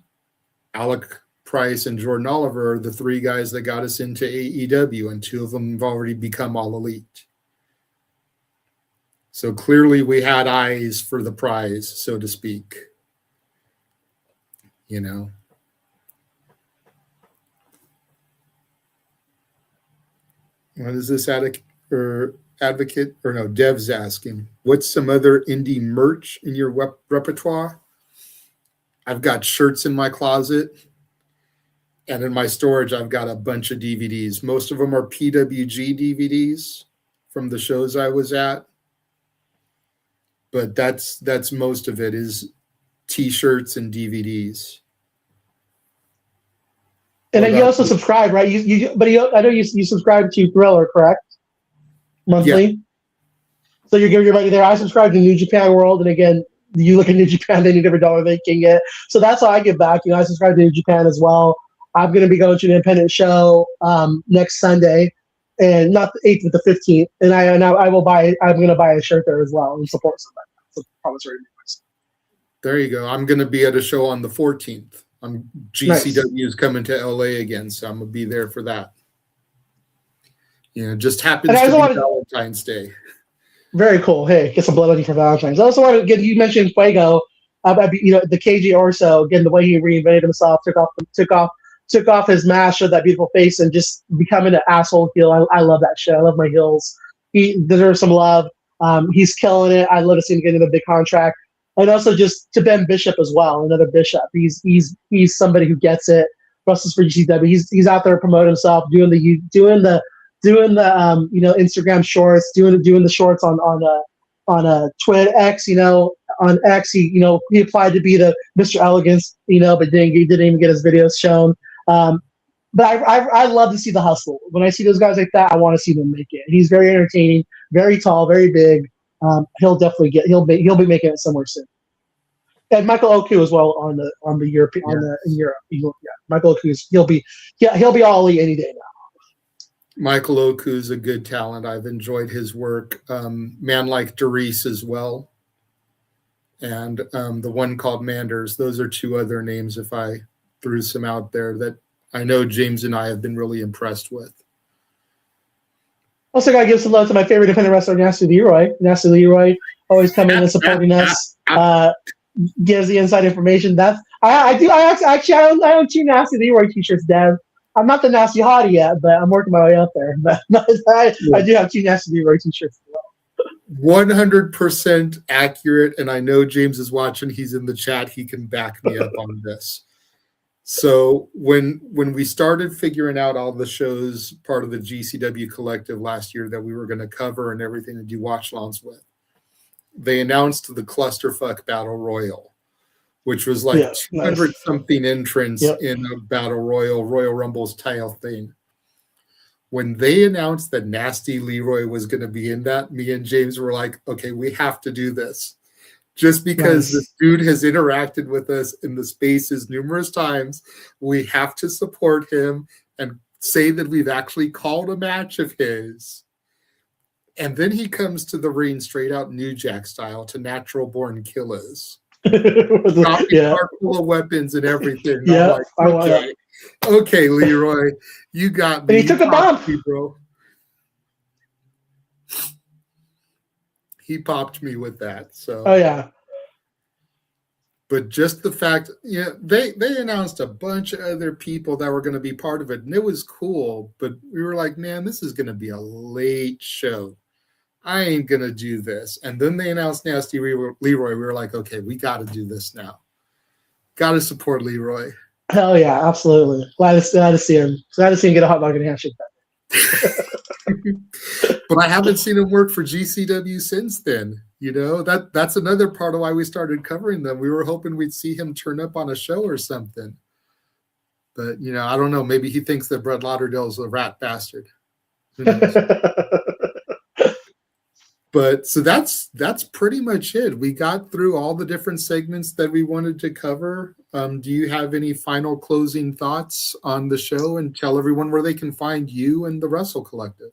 Alec Price, and Jordan Oliver are the three guys that got us into AEW, and two of them have already become All Elite. So clearly we had eyes for the prize, so to speak. You know. What is this Dev's asking, what's some other indie merch in your repertoire? I've got shirts in my closet, and in my storage, I've got a bunch of DVDs. Most of them are PWG DVDs from the shows I was at. But that's most of it is T-shirts and DVDs. And then you also subscribe, right? I know you subscribe to Thriller, correct? Monthly. Yeah. So you give your money there. I subscribe to New Japan World, and again, you look at New Japan, any different dollar they can get. So that's how I give back. You know, I subscribe to New Japan as well. I'm going to be going to an independent show next Sunday, and not the 8th, but the 15th. And I will buy. I'm going to buy a shirt there as well and support somebody. So promise. There you go. I'm going to be at a show on the 14th. GCW is coming to LA again, so I'm going to be there for that. You know, just happens to be Valentine's Day. Very cool. Hey, get some blood on you for Valentine's. I also want to get, you mentioned Fuego. You know, the KG Orso, again, the way he reinvented himself, took off his mask, showed that beautiful face, and just becoming an asshole heel. I love that shit. I love my heels. He deserves some love. He's killing it. I'd love to see him get into a big contract. And also just to Ben Bishop as well, another Bishop. He's somebody who gets it. Wrestles for GCW. He's out there promoting himself, doing the you know, Instagram shorts, doing the shorts on Twitter X, you know, on X. He applied to be the Mr. Elegance, you know, but he didn't even get his videos shown. But I love to see the hustle. When I see those guys like that, I want to see them make it. He's very entertaining, very tall, very big. He'll be making it somewhere soon. And Michael Oku as well in Europe. Yeah, Michael Oku he'll be all elite any day now. Michael Oku is a good talent. I've enjoyed his work. Man like Doris as well, and the one called Manders. Those are two other names, if I threw some out there, that I know James and I have been really impressed with. Also, got to give some love to my favorite independent wrestler, Nasty Leroy. Nasty Leroy always coming in and supporting us. gives the inside information. That's I own two Nasty Leroy t-shirts, Dev. I'm not the Nasty Hottie yet, but I'm working my way up there. But I do have two Nasty Leroy t-shirts as well. 100% accurate, and I know James is watching. He's in the chat. He can back me up on this. So when we started figuring out all the shows, part of the GCW collective last year that we were going to cover and everything to do watch-alongs with, they announced the Clusterfuck Battle Royal, which was like 200-something entrants in a Battle Royal Rumble style thing. When they announced that Nasty Leroy was going to be in that, me and James were like, okay, we have to do this. Just because this dude has interacted with us in the spaces numerous times, we have to support him and say that we've actually called a match of his. And then he comes to the ring straight out New Jack style to Natural Born Killers. Car full of weapons and everything. Yeah, like, okay, Leroy, you got me. And he took a bump, bro. He popped me with that. So. Oh yeah. But just the fact, they announced a bunch of other people that were going to be part of it, and it was cool. But we were like, man, this is going to be a late show. I ain't going to do this. And then they announced Nasty Leroy. We were like, okay, we got to do this now. Got to support Leroy. Hell yeah, absolutely. Glad to see him. Glad to see him get a hot dog and handshake. But I haven't seen him work for GCW since then. That's another part of why we started covering them. We were hoping we'd see him turn up on a show or something. But, I don't know. Maybe he thinks that Brett Lauderdale's a rat bastard. Who knows? But so that's pretty much it. We got through all the different segments that we wanted to cover. Do you have any final closing thoughts on the show, and tell everyone where they can find you and the Wrestle Collective?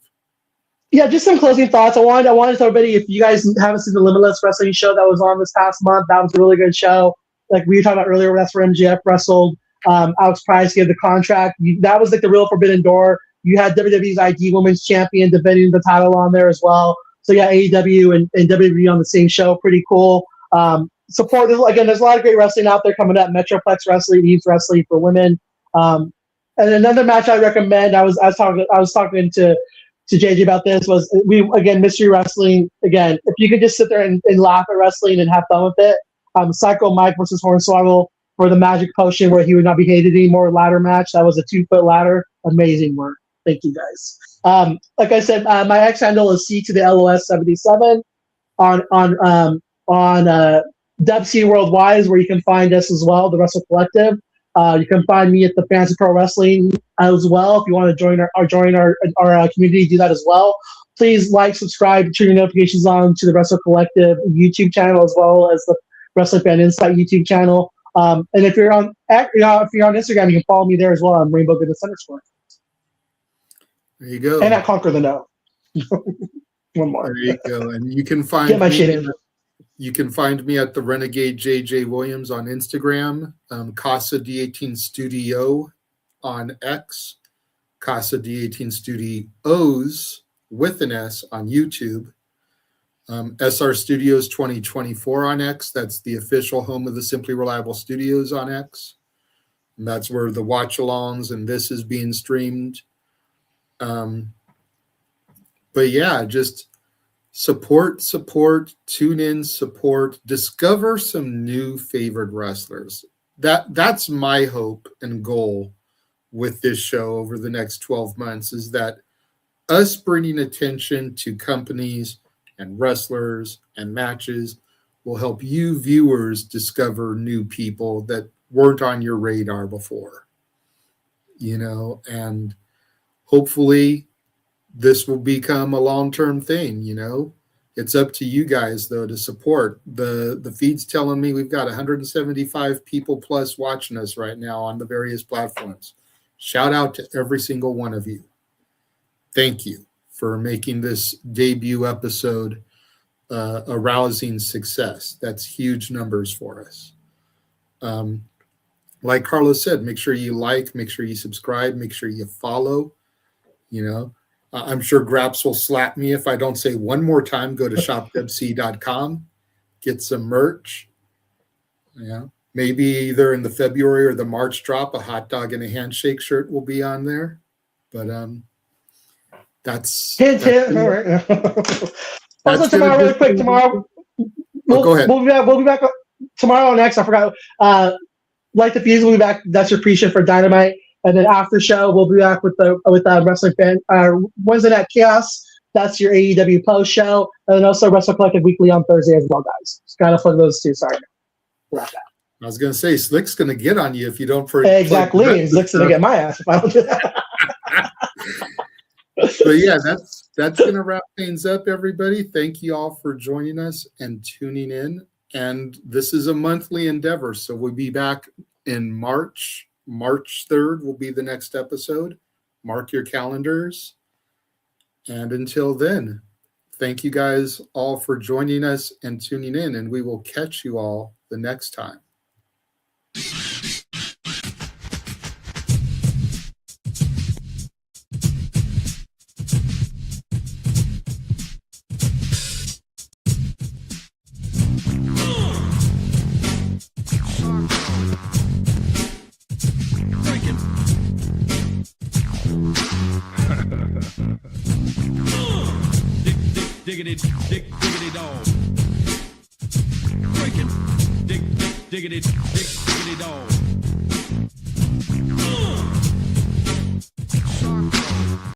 Yeah, just some closing thoughts. I wanted to tell everybody, if you guys haven't seen the Limitless Wrestling show that was on this past month, that was a really good show. Like we were talking about earlier, that's where MJF wrestled. Alex Price gave the contract. That was like the real forbidden door. You had WWE's ID Women's Champion defending the title on there as well. So yeah, AEW and WWE on the same show, pretty cool. Support, again, there's a lot of great wrestling out there coming up. Metroplex Wrestling, Eames Wrestling for women. And another match I recommend, I was talking to JJ about this, was Mystery Wrestling. Again, if you could just sit there and laugh at wrestling and have fun with it. Psycho Mike versus Hornswoggle for the Magic Potion, where he would not be hated anymore, ladder match. That was a 2-foot ladder. Amazing work. Thank you guys. Like I said, my X handle is C to the LOS 77 on WC Worldwide is where you can find us as well, the Wrestle Collective. You can find me at the Fantasy Pro Wrestling as well. If you want to join our community, do that as well. Please like, subscribe, turn your notifications on to the Wrestle Collective YouTube channel as well as the Wrestling Fan Insight YouTube channel. And if you're on Instagram, you can follow me there as well. I'm Rainbow Goodness _. There you go. And at Conquer the No. One more. There you go. And you can find Get my shit in. You can find me at the Renegade J.J. Williams on Instagram, Casa D18 Studio on X, Casa D18 Studios with an S on YouTube, SR Studios 2024 on X. That's the official home of the Simply Reliable Studios on X. And that's where the watch-alongs and this is being streamed. But yeah, just support, tune in, support, discover some new favorite wrestlers. That's my hope and goal with this show over the next 12 months, is that us bringing attention to companies and wrestlers and matches will help you viewers discover new people that weren't on your radar before, and hopefully this will become a long-term thing. It's up to you guys though to support. The feed's telling me we've got 175 people plus watching us right now on the various platforms. Shout out to every single one of you. Thank you for making this debut episode a rousing success. That's huge numbers for us. Like Carlos said, make sure you like, make sure you subscribe, make sure you follow. I'm sure Graps will slap me if I don't say one more time, go to shopwc.com, get some merch, Yeah. Maybe either in the February or the March drop, a hot dog and a handshake shirt will be on there. But that's Hint, hint. All right. Also, tomorrow, really quick. Tomorrow, go ahead. We'll be back tomorrow. Next, I forgot. Light the Fuse will be back. That's your pre-show for Dynamite, and then after show we'll be back with the wrestling fan. Wednesday Night Chaos. That's your AEW post show, and then also Wrestle Collective Weekly on Thursday as well, guys. Just gotta plug those two. Sorry. Wrap that. I was gonna say Slick's gonna get on you if you don't. Exactly, Slick's gonna get my ass if I don't do that. But yeah, that's gonna wrap things up, everybody. Thank you all for joining us and tuning in. And this is a monthly endeavor, so we'll be back in March. March 3rd will be the next episode. Mark your calendars. And until then, thank you guys all for joining us and tuning in, and we will catch you all the next time. Diggity dog. Breaking. Diggity dog.